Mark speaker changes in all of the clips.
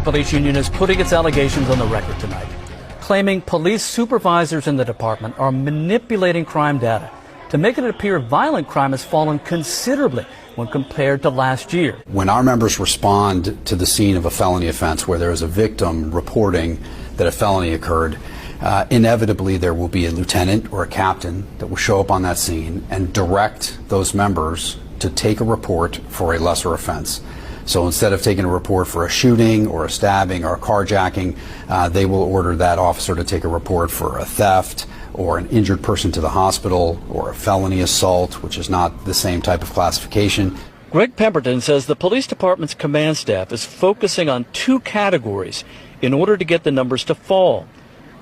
Speaker 1: Police Union is putting its allegations on the record tonight, claiming police supervisors in the department are manipulating crime data to make it appear violent crime has fallen considerably when compared to last year.
Speaker 2: When our members respond to the scene of a felony offense where there is a victim reporting that a felony occurred, inevitably there will be a lieutenant or a captain that will show up on that scene and direct those members to take a report for a lesser offense. So instead of taking a report for a shooting or a stabbing or a carjacking, they will order that officer to take a report for a theft or an injured person to the hospital or a felony assault, which is not the same type of classification.
Speaker 1: Greg Pemberton says the police department's command staff is focusing on two categories in order to get the numbers to fall.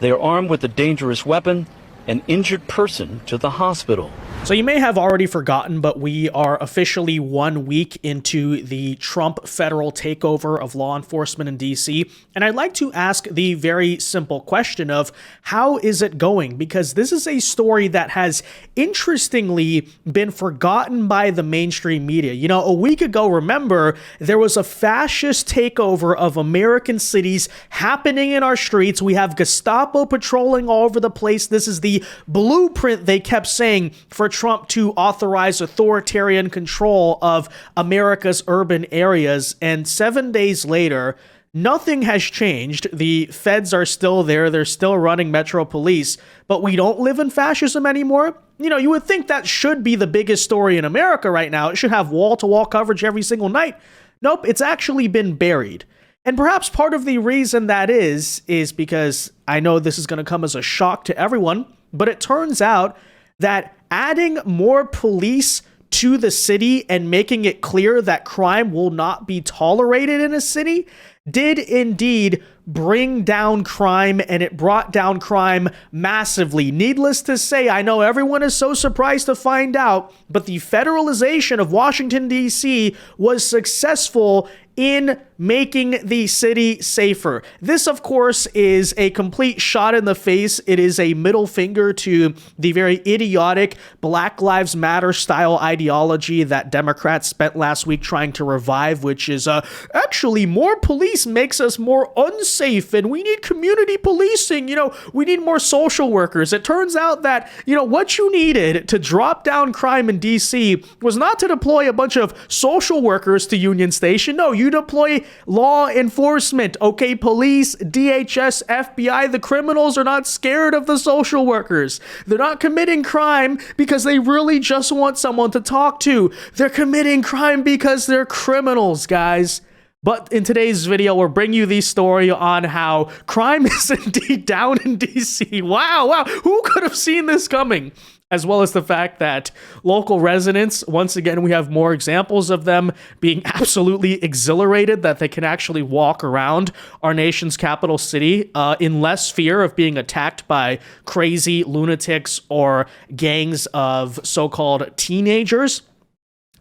Speaker 1: They are armed with a dangerous weapon, an injured person to the hospital.
Speaker 3: So you may have already forgotten, but we are officially 1 week into the Trump federal takeover of law enforcement in D.C. And I'd like to ask the very simple question of how is it going? Because this is a story that has interestingly been forgotten by the mainstream media. You know, a week ago, remember, there was a fascist takeover of American cities happening in our streets. We have Gestapo patrolling all over the place. This is the blueprint, they kept saying, for Trump to authorize authoritarian control of America's urban areas. And 7 days later, nothing has changed. The feds are still there. They're still running Metro Police, but we don't live in fascism anymore. You know, you would think that should be the biggest story in America right now. It should have wall-to-wall coverage every single night. Nope, it's actually been buried. And perhaps part of the reason that is because I know this is going to come as a shock to everyone, but it turns out that adding more police to the city and making it clear that crime will not be tolerated in a city did indeed bring down crime, and it brought down crime massively. Needless to say, I know everyone is so surprised to find out, but the federalization of Washington, D.C. was successful in making the city safer. This, of course, is a complete shot in the face. It is a middle finger to the very idiotic Black Lives Matter style ideology that Democrats spent last week trying to revive, which is actually more police makes us more unsafe and we need community policing. You know, we need more social workers. It turns out that, you know, what you needed to drop down crime in DC was not to deploy a bunch of social workers to Union Station. No, you deploy law enforcement. Okay, police, DHS, FBI, the criminals are not scared of the social workers. They're not committing crime because they really just want someone to talk to. They're committing crime because they're criminals, guys. But in today's video, we'll bring you the story on how crime is indeed down in DC. Wow, who could have seen this coming? As well as the fact that local residents, once again, we have more examples of them being absolutely exhilarated that they can actually walk around our nation's capital city in less fear of being attacked by crazy lunatics or gangs of so-called teenagers.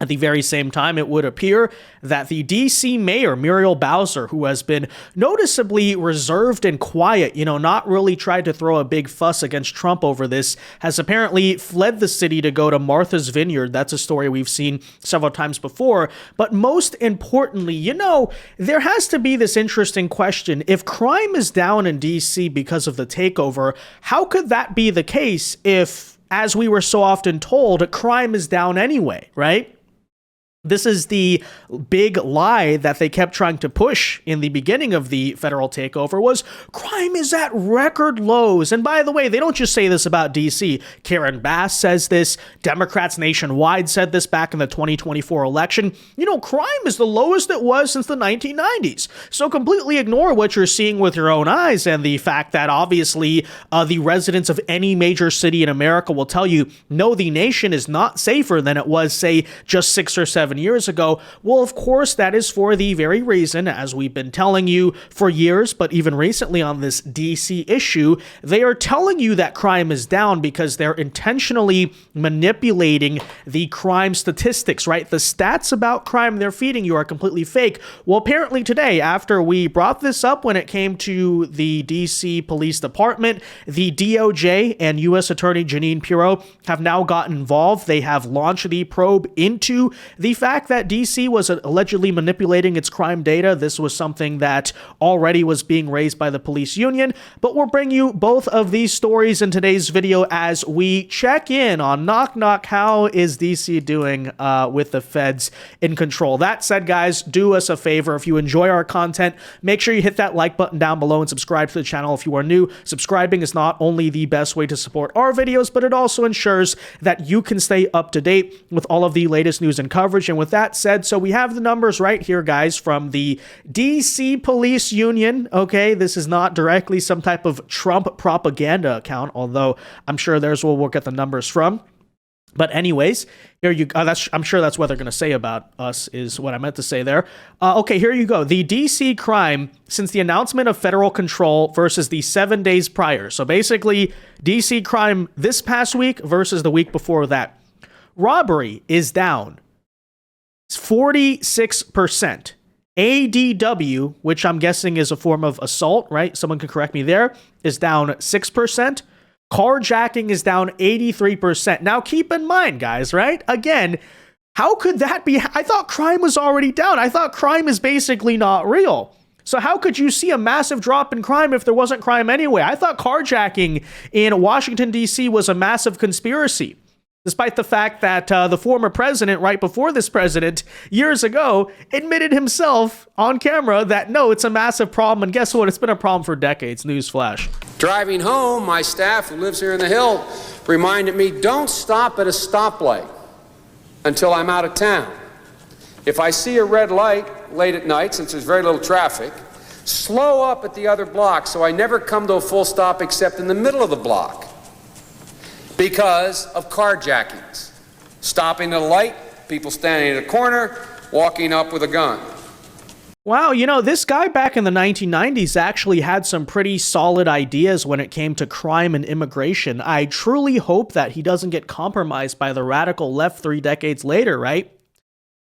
Speaker 3: At the very same time, it would appear that the D.C. mayor, Muriel Bowser, who has been noticeably reserved and quiet, you know, not really tried to throw a big fuss against Trump over this, has apparently fled the city to go to Martha's Vineyard. That's a story we've seen several times before. But most importantly, you know, there has to be this interesting question. If crime is down in D.C. because of the takeover, how could that be the case if, as we were so often told, crime is down anyway, right? This is the big lie that they kept trying to push in the beginning of the federal takeover was crime is at record lows. And by the way, they don't just say this about DC. Karen Bass says this. Democrats nationwide said this back in the 2024 election. You know, crime is the lowest it was since the 1990s. So completely ignore what you're seeing with your own eyes and the fact that obviously the residents of any major city in America will tell you, no, the nation is not safer than it was, say, just 6 or 7 years ago. Well, of course, that is for the very reason, as we've been telling you for years, but even recently on this DC issue, they are telling you that crime is down because they're intentionally manipulating the crime statistics, right? The stats about crime they're feeding you are completely fake. Well, apparently today, after we brought this up when it came to the DC Police Department, the DOJ and US Attorney Jeanine Pirro have now gotten involved. They have launched the probe into the fact that DC was allegedly manipulating its crime data. This was something that already was being raised by the police union, but we'll bring you both of these stories in today's video as we check in on knock knock, how is DC doing with the feds in control. That said, guys, do us a favor. If you enjoy our content, make sure you hit that like button down below and subscribe to the channel if you are new. Subscribing is not only the best way to support our videos, but it also ensures that you can stay up to date with all of the latest news and coverage. And with that said, so we have the numbers right here, guys, from the DC Police Union. Okay, this is not directly some type of Trump propaganda account, although I'm sure there's where we'll get the numbers from. But anyways, here you go. I'm sure that's what they're going to say about us is what I meant to say there. Okay, here you go. The DC crime since the announcement of federal control versus the 7 days prior. So basically, DC crime this past week versus the week before that. Robbery is down 46%. ADW, which I'm guessing is a form of assault, right? Someone can correct me there, is down 6%. Carjacking is down 83%. Now, keep in mind, guys, right? Again, how could that be? I thought crime was already down. I thought crime is basically not real. So how could you see a massive drop in crime if there wasn't crime anyway? I thought carjacking in Washington, D.C. was a massive conspiracy, despite the fact that the former president, right before this president, years ago, admitted himself on camera that, no, it's a massive problem. And guess what? It's been a problem for decades. Newsflash.
Speaker 4: Driving home, my staff who lives here in the Hill reminded me, don't stop at a stoplight until I'm out of town. If I see a red light late at night, since there's very little traffic, slow up at the other block so I never come to a full stop except in the middle of the block because of carjackings. Stopping at a light, people standing at a corner, walking up with a gun.
Speaker 3: Wow, you know, this guy back in the 1990s actually had some pretty solid ideas when it came to crime and immigration. I truly hope that he doesn't get compromised by the radical left 3 decades later, right?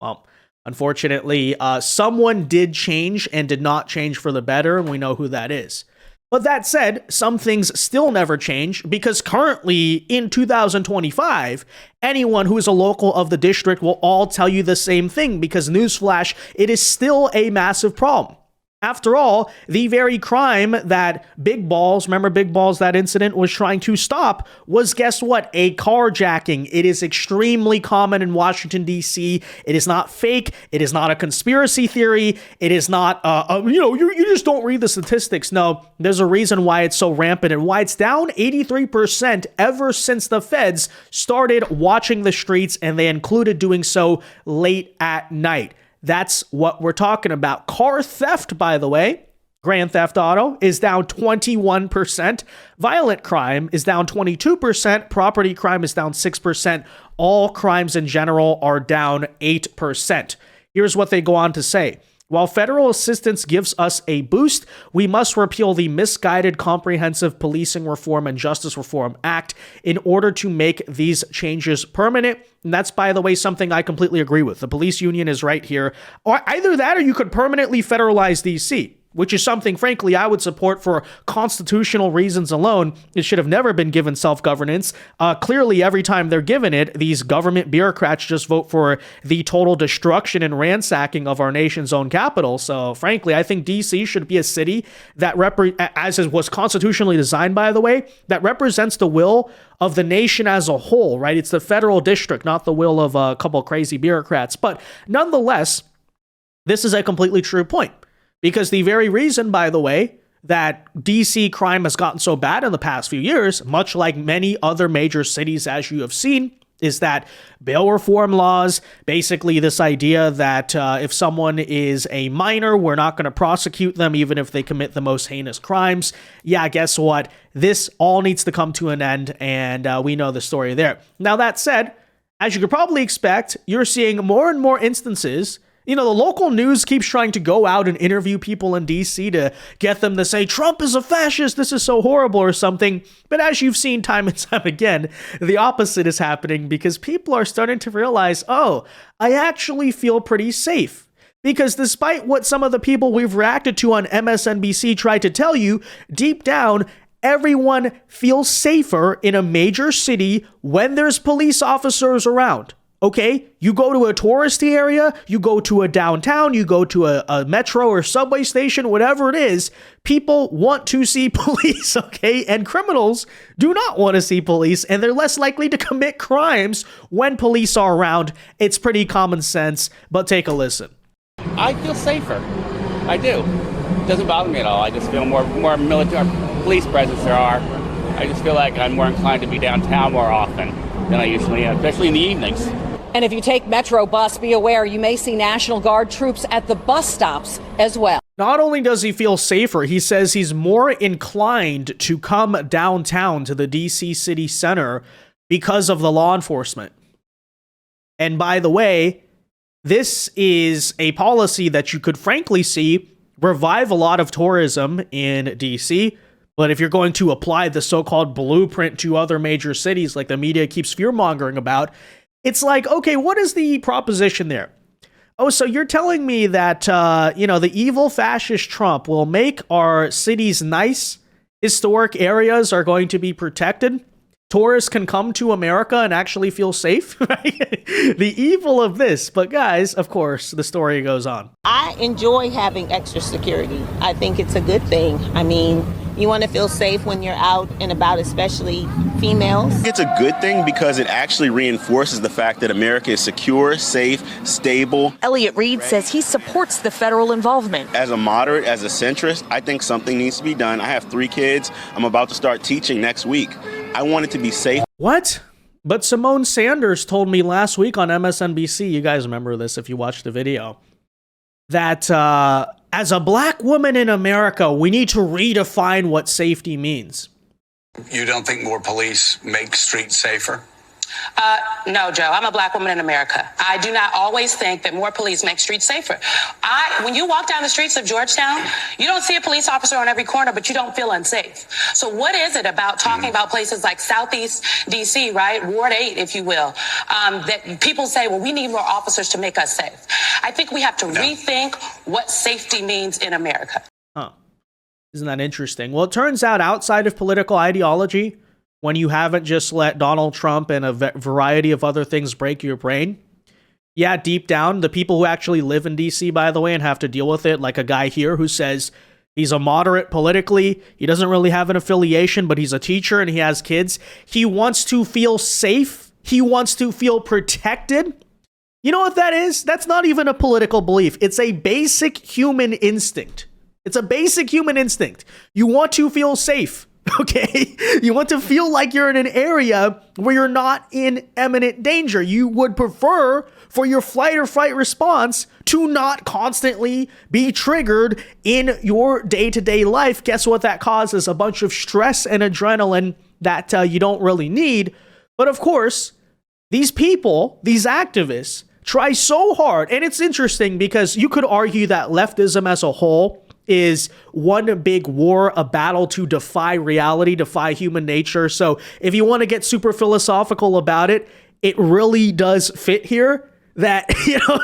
Speaker 3: Well, unfortunately, someone did change and did not change for the better, and we know who that is. But that said, some things still never change because currently in 2025, anyone who is a local of the district will all tell you the same thing because newsflash, it is still a massive problem. After all, the very crime that Big Balls, remember Big Balls, that incident, was trying to stop was, guess what? A carjacking. It is extremely common in Washington, D.C. It is not fake. It is not a conspiracy theory. It is not, you just don't read the statistics. No, there's a reason why it's so rampant and why it's down 83% ever since the feds started watching the streets, and they included doing so late at night. That's what we're talking about. Car theft, by the way, Grand Theft Auto, is down 21%. Violent crime is down 22%. Property crime is down 6%. All crimes in general are down 8%. Here's what they go on to say. While federal assistance gives us a boost, we must repeal the misguided Comprehensive Policing Reform and Justice Reform Act in order to make these changes permanent. And that's, by the way, something I completely agree with. The police union is right here. Or either that or you could permanently federalize DC, which is something, frankly, I would support for constitutional reasons alone. It should have never been given self-governance. Clearly, every time they're given it, these government bureaucrats just vote for the total destruction and ransacking of our nation's own capital. So, frankly, I think D.C. should be a city that, as it was constitutionally designed, by the way, that represents the will of the nation as a whole, right? It's the federal district, not the will of a couple of crazy bureaucrats. But nonetheless, this is a completely true point. Because the very reason, by the way, that DC crime has gotten so bad in the past few years, much like many other major cities, as you have seen, is that bail reform laws, basically this idea that if someone is a minor, we're not going to prosecute them even if they commit the most heinous crimes. Yeah, guess what? This all needs to come to an end, and we know the story there. Now, that said, as you could probably expect, you're seeing more and more instances. You know, the local news keeps trying to go out and interview people in DC to get them to say, Trump is a fascist, this is so horrible or something. But as you've seen time and time again, the opposite is happening because people are starting to realize, oh, I actually feel pretty safe. Because despite what some of the people we've reacted to on MSNBC tried to tell you, deep down, everyone feels safer in a major city when there's police officers around. Okay, you go to a touristy area, you go to a downtown, you go to a metro or subway station, whatever it is, people want to see police, okay? And criminals do not want to see police, and they're less likely to commit crimes when police are around. It's pretty common sense, but take a listen.
Speaker 5: I feel safer. I do. It doesn't bother me at all. I just feel more military police presence there are. I just feel like I'm more inclined to be downtown more often than I usually am, especially in the evenings.
Speaker 6: And if you take Metro bus, be aware you may see National Guard troops at the bus stops as well.
Speaker 3: Not only does he feel safer, he says he's more inclined to come downtown to the DC city center because of the law enforcement. And by the way, this is a policy that you could frankly see revive a lot of tourism in DC. But if you're going to apply the so-called blueprint to other major cities like the media keeps fear-mongering about, it's like, okay, what is the proposition there? Oh, so you're telling me that, the evil fascist Trump will make our cities nice, historic areas are going to be protected, tourists can come to America and actually feel safe, right? The evil of this. But guys, of course, the story goes on.
Speaker 7: I enjoy having extra security. I think it's a good thing. I mean, you want to feel safe when you're out and about, especially females.
Speaker 8: It's a good thing because it actually reinforces the fact that America is secure, safe, stable.
Speaker 9: Elliot Reed says he supports the federal involvement.
Speaker 8: As a moderate, as a centrist, I think something needs to be done. I have 3 kids. I'm about to start teaching next week. I want it to be safe.
Speaker 3: What? But Simone Sanders told me last week on MSNBC, you guys remember this if you watched the video, that as a black woman in America, we need to redefine what safety means.
Speaker 10: You don't think more police make streets safer?
Speaker 11: No, Joe, I'm a black woman in America. I do not always think that more police make streets safer. When you walk down the streets of Georgetown, you don't see a police officer on every corner, but you don't feel unsafe. So what is it about talking about places like Southeast DC, right? Ward 8, if you will, that people say, well, we need more officers to make us safe. I think we have to rethink what safety means in America.
Speaker 3: Huh. Isn't that interesting? Well, it turns out outside of political ideology, when you haven't just let Donald Trump and a variety of other things break your brain. Yeah, deep down, the people who actually live in DC, by the way, and have to deal with it, like a guy here who says he's a moderate politically, he doesn't really have an affiliation, but he's a teacher and he has kids. He wants to feel safe. He wants to feel protected. You know what that is? That's not even a political belief. It's a basic human instinct. It's a basic human instinct. You want to feel safe. Okay, you want to feel like you're in an area where you're not in imminent danger. You would prefer for your flight or fight response to not constantly be triggered in your day-to-day life. Guess what that causes? A bunch of stress and adrenaline that you don't really need. But of course, these people, these activists, try so hard. And it's interesting because you could argue that leftism as a whole is one big war, a battle to defy reality, defy human nature. So if you want to get super philosophical about it, it really does fit here that,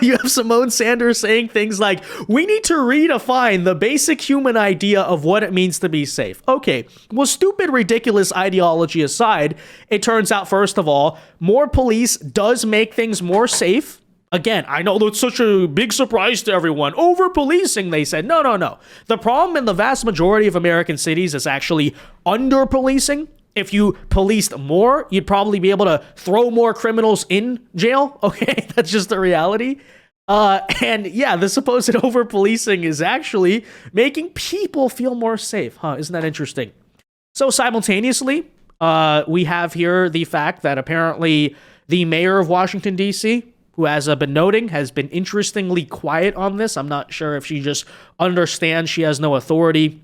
Speaker 3: you have Simone Sanders saying things like, we need to redefine the basic human idea of what it means to be safe. Okay, well, stupid, ridiculous ideology aside, it turns out, first of all, more police does make things more safe. Again, I know that's such a big surprise to everyone. Over-policing, they said. No. The problem in the vast majority of American cities is actually under-policing. If you policed more, you'd probably be able to throw more criminals in jail. Okay, that's just the reality. And yeah, the supposed over-policing is actually making people feel more safe. Isn't that interesting? So simultaneously, we have here the fact that apparently the mayor of Washington, D.C., who, as I've been noting, has been interestingly quiet on this. I'm not sure if she just understands she has no authority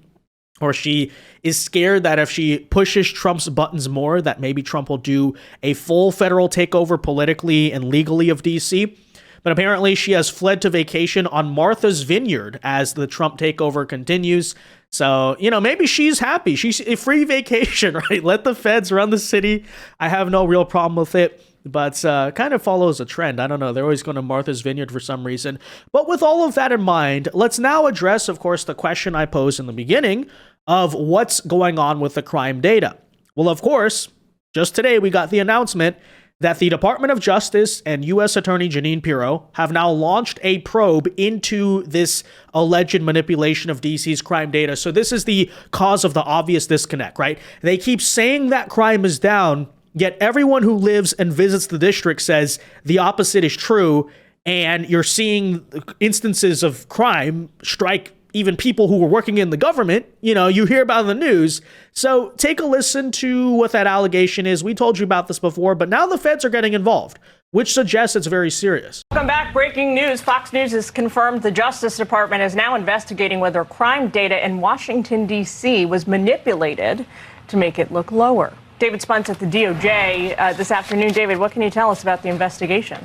Speaker 3: or she is scared that if she pushes Trump's buttons more, that maybe Trump will do a full federal takeover politically and legally of DC. But apparently she has fled to vacation on Martha's Vineyard as the Trump takeover continues. So, maybe she's happy. She's a free vacation, right? Let the feds run the city. I have no real problem with it. But kind of follows a trend. I don't know. They're always going to Martha's Vineyard for some reason. But with all of that in mind, let's now address, of course, the question I posed in the beginning of what's going on with the crime data. Well, of course, just today we got the announcement that the Department of Justice and US Attorney Jeanine Pirro have now launched a probe into this alleged manipulation of DC's crime data. So this is the cause of the obvious disconnect, right? They keep saying that crime is down, yet everyone who lives and visits the district says the opposite is true, and you're seeing instances of crime strike even people who were working in the government. You hear about it in the news. So take a listen to what that allegation is. We told you about this before, but now the feds are getting involved, which suggests it's very serious.
Speaker 12: Welcome back. Breaking news. Fox News has confirmed the Justice Department is now investigating whether crime data in Washington, D.C. was manipulated to make it look lower. David Spunts at the DOJ this afternoon. David, what can you tell us about the investigation?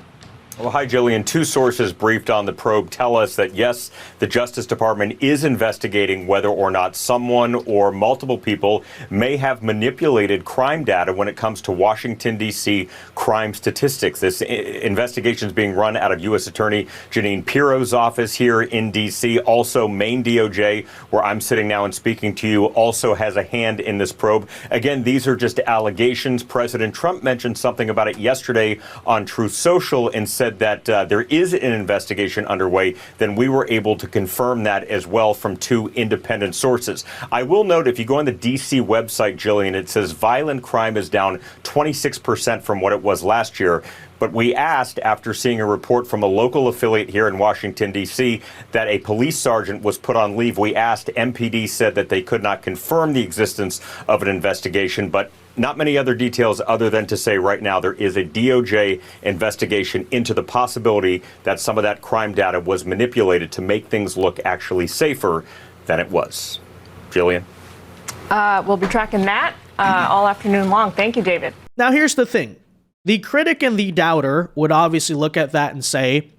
Speaker 13: Well, hi, Jillian. Two sources briefed on the probe tell us that, yes, the Justice Department is investigating whether or not someone or multiple people may have manipulated crime data when it comes to Washington, D.C. crime statistics. This investigation is being run out of U.S. Attorney Jeanine Pirro's office here in D.C. Also, Maine DOJ, where I'm sitting now and speaking to you, also has a hand in this probe. Again, these are just allegations. President Trump mentioned something about it yesterday on Truth Social and said that there is an investigation underway. Then we were able to confirm that as well from two independent sources. I will note, if you go on the D.C. website, Jillian, it says violent crime is down 26% from what it was last year. But we asked, after seeing a report from a local affiliate here in Washington, D.C., that a police sergeant was put on leave. We asked, MPD said that they could not confirm the existence of an investigation, but not many other details other than to say right now there is a DOJ investigation into the possibility that some of that crime data was manipulated to make things look actually safer than it was. Jillian?
Speaker 12: We'll be tracking that all afternoon long. Thank you, David.
Speaker 3: Now, here's the thing. The critic and the doubter would obviously look at that and say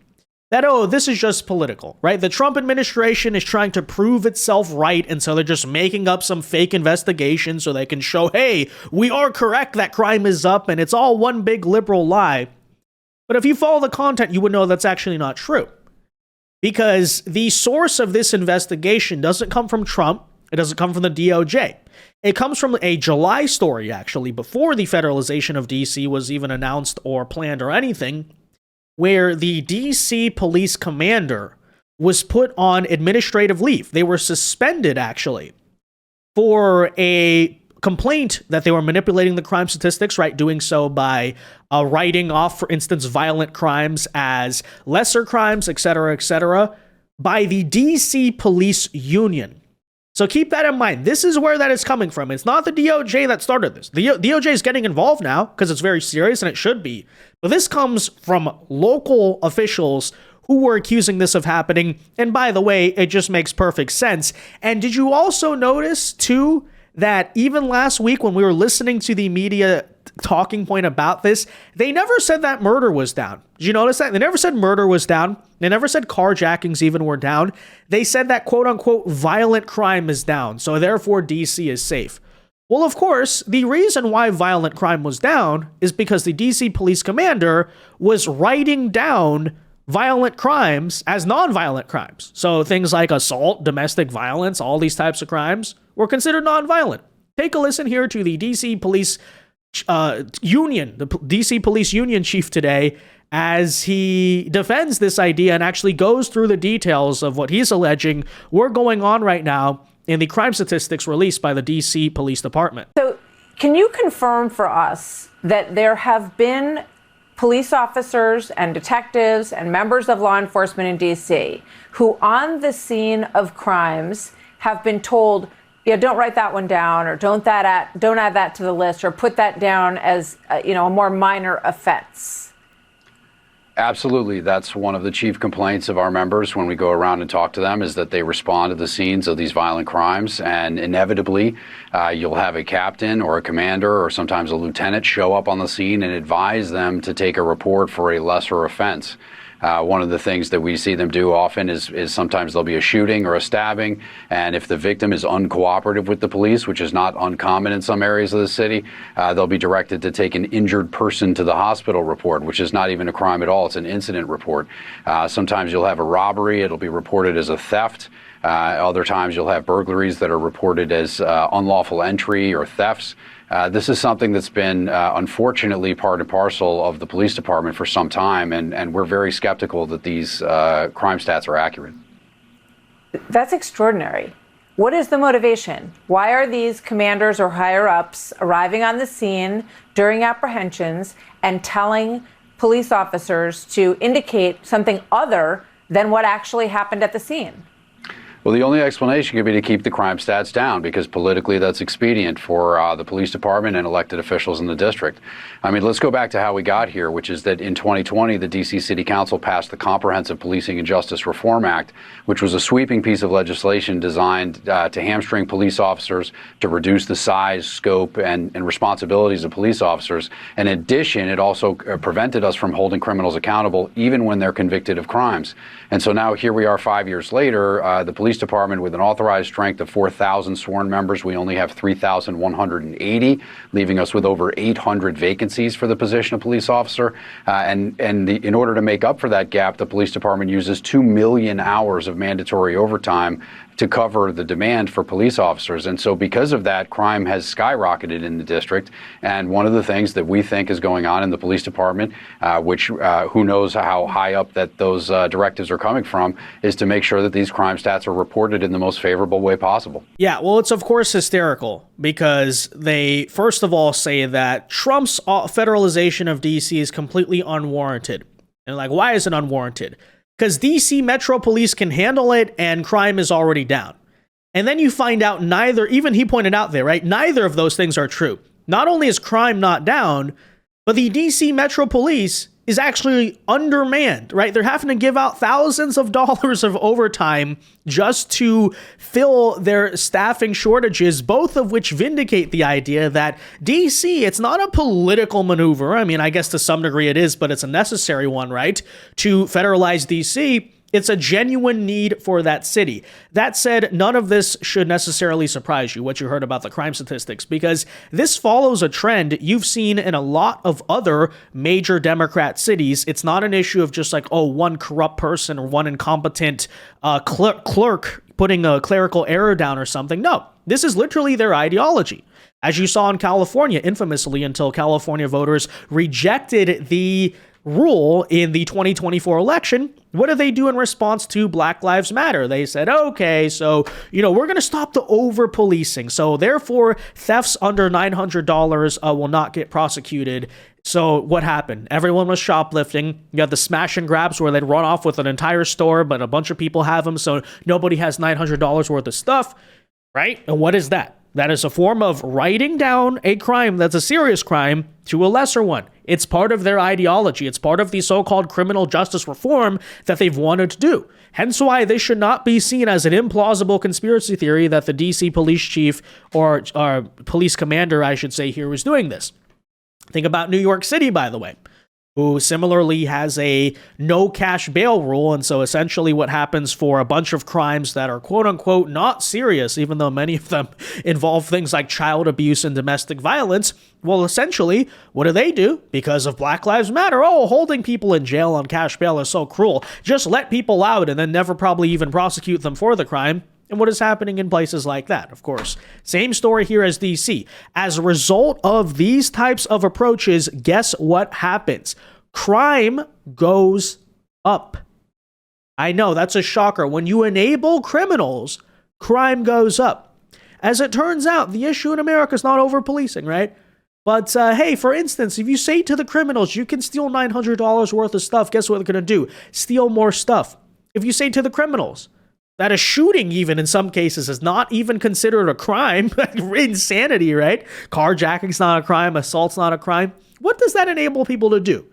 Speaker 3: that, oh, this is just political, right? The Trump administration is trying to prove itself right, and so they're just making up some fake investigation so they can show, hey, we are correct, that crime is up, and it's all one big liberal lie. But if you follow the content, you would know that's actually not true. Because the source of this investigation doesn't come from Trump. It doesn't come from the DOJ. It comes from a July story, actually, before the federalization of D.C. was even announced or planned or anything, where the D.C. police commander was put on administrative leave. They were suspended, actually, for a complaint that they were manipulating the crime statistics, right? Doing so by writing off, for instance, violent crimes as lesser crimes, et cetera, by the D.C. police union. So keep that in mind. This is where that is coming from. It's not the DOJ that started this. The DOJ is getting involved now because it's very serious, and it should be. But this comes from local officials who were accusing this of happening. And by the way, it just makes perfect sense. And did you also notice, too, that even last week when we were listening to the media talking point about this, they never said that murder was down. Did you notice that? They never said murder was down. They never said carjackings even were down. They said that quote unquote violent crime is down. So therefore DC is safe. Well, of course, the reason why violent crime was down is because the DC police commander was writing down violent crimes as non-violent crimes. So things like assault, domestic violence, all these types of crimes were considered non-violent. Take a listen here to the DC police union, the DC police union chief today, as he defends this idea and actually goes through the details of what he's alleging were going on right now in the crime statistics released by the DC Police Department.
Speaker 14: So can you confirm for us that there have been police officers and detectives and members of law enforcement in DC who on the scene of crimes have been told, yeah, don't write that one down, or don't add that to the list, or put that down as a more minor offense?
Speaker 2: Absolutely. That's one of the chief complaints of our members when we go around and talk to them, is that they respond to the scenes of these violent crimes. And inevitably, you'll have a captain or a commander or sometimes a lieutenant show up on the scene and advise them to take a report for a lesser offense. One of the things that we see them do often is sometimes there'll be a shooting or a stabbing, and if the victim is uncooperative with the police, which is not uncommon in some areas of the city, they'll be directed to take an injured person to the hospital report, which is not even a crime at all. It's an incident report. Sometimes you'll have a robbery. It'll be reported as a theft. Other times you'll have burglaries that are reported as unlawful entry or thefts. This is something that's been, unfortunately, part and parcel of the police department for some time, and we're very skeptical that these crime stats are accurate.
Speaker 14: That's extraordinary. What is the motivation? Why are these commanders or higher-ups arriving on the scene during apprehensions and telling police officers to indicate something other than what actually happened at the scene?
Speaker 2: Well, the only explanation could be to keep the crime stats down, because politically that's expedient for the police department and elected officials in the district. I mean, let's go back to how we got here, which is that in 2020, the D.C. City Council passed the Comprehensive Policing and Justice Reform Act, which was a sweeping piece of legislation designed to hamstring police officers, to reduce the size, scope, and responsibilities of police officers. In addition, it also prevented us from holding criminals accountable even when they're convicted of crimes. And so now here we are 5 years later, the police department with an authorized strength of 4,000 sworn members. We only have 3,180, leaving us with over 800 vacancies for the position of police officer. In order to make up for that gap, the police department uses 2 million hours of mandatory overtime to cover the demand for police officers. And so because of that, crime has skyrocketed in the district. And one of the things that we think is going on in the police department, which who knows how high up that those directives are coming from, is to make sure that these crime stats are reported in the most favorable way possible.
Speaker 3: Yeah, well, it's of course hysterical because they, first of all, say that Trump's federalization of D.C. is completely unwarranted. And like, why is it unwarranted? Because DC Metro Police can handle it and crime is already down. And then you find out neither, even he pointed out there, right? Neither of those things are true. Not only is crime not down, but the DC Metro Police is actually undermanned, right? They're having to give out thousands of dollars of overtime just to fill their staffing shortages, both of which vindicate the idea that DC, it's not a political maneuver. I mean, I guess to some degree it is, but it's a necessary one, right? To federalize DC. It's a genuine need for that city. That said, none of this should necessarily surprise you, what you heard about the crime statistics, because this follows a trend you've seen in a lot of other major Democrat cities. It's not an issue of just like, oh, one corrupt person or one incompetent clerk putting a clerical error down or something. No, this is literally their ideology. As you saw in California, infamously, until California voters rejected the rule in the 2024 election, what do they do in response to Black Lives Matter? They said, okay, so, we're going to stop the over-policing. So therefore, thefts under $900 will not get prosecuted. So what happened? Everyone was shoplifting. You had the smash and grabs where they'd run off with an entire store, but a bunch of people have them, so nobody has $900 worth of stuff, right? And what is that? That is a form of writing down a crime that's a serious crime to a lesser one. It's part of their ideology. It's part of the so-called criminal justice reform that they've wanted to do. Hence why this should not be seen as an implausible conspiracy theory that the DC police chief or police commander, I should say, here was doing this. Think about New York City, by the way, who similarly has a no cash bail rule. And so essentially what happens for a bunch of crimes that are quote unquote not serious, even though many of them involve things like child abuse and domestic violence, well, essentially, what do? Because of Black Lives Matter, oh, holding people in jail on cash bail is so cruel. Just let people out and then never probably even prosecute them for the crime. And what is happening in places like that, of course. Same story here as DC. As a result of these types of approaches, guess what happens? Crime goes up. I know, that's a shocker. When you enable criminals, crime goes up. As it turns out, the issue in America is not over-policing, right? But hey, for instance, if you say to the criminals, you can steal $900 worth of stuff, guess what they're going to do? Steal more stuff. If you say to the criminals that a shooting, even in some cases, is not even considered a crime, insanity, right? Carjacking's not a crime, assault's not a crime. What does that enable people to do?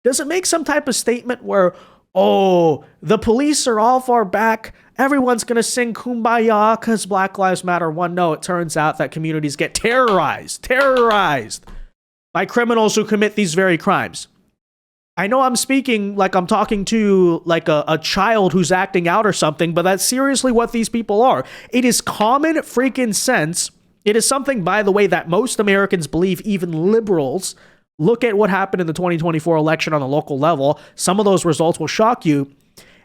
Speaker 3: Does it make some type of statement where, oh, the police are off our back, everyone's going to sing Kumbaya because Black Lives Matter won? No, it turns out that communities get terrorized by criminals who commit these very crimes. I know I'm speaking like I'm talking to like a child who's acting out or something, but that's seriously what these people are. It is common freaking sense. It is something, by the way, that most Americans believe, even liberals. Look at what happened in the 2024 election on the local level. Some of those results will shock you.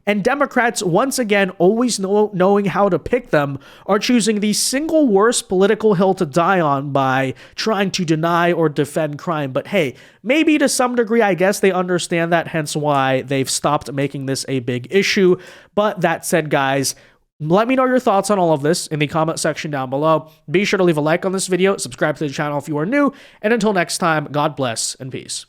Speaker 3: And Democrats, once again, always knowing how to pick them, are choosing the single worst political hill to die on by trying to deny or defend crime. But hey, maybe to some degree, I guess they understand that, hence why they've stopped making this a big issue. But that said, guys, let me know your thoughts on all of this in the comment section down below. Be sure to leave a like on this video, subscribe to the channel if you are new, and until next time, God bless and peace.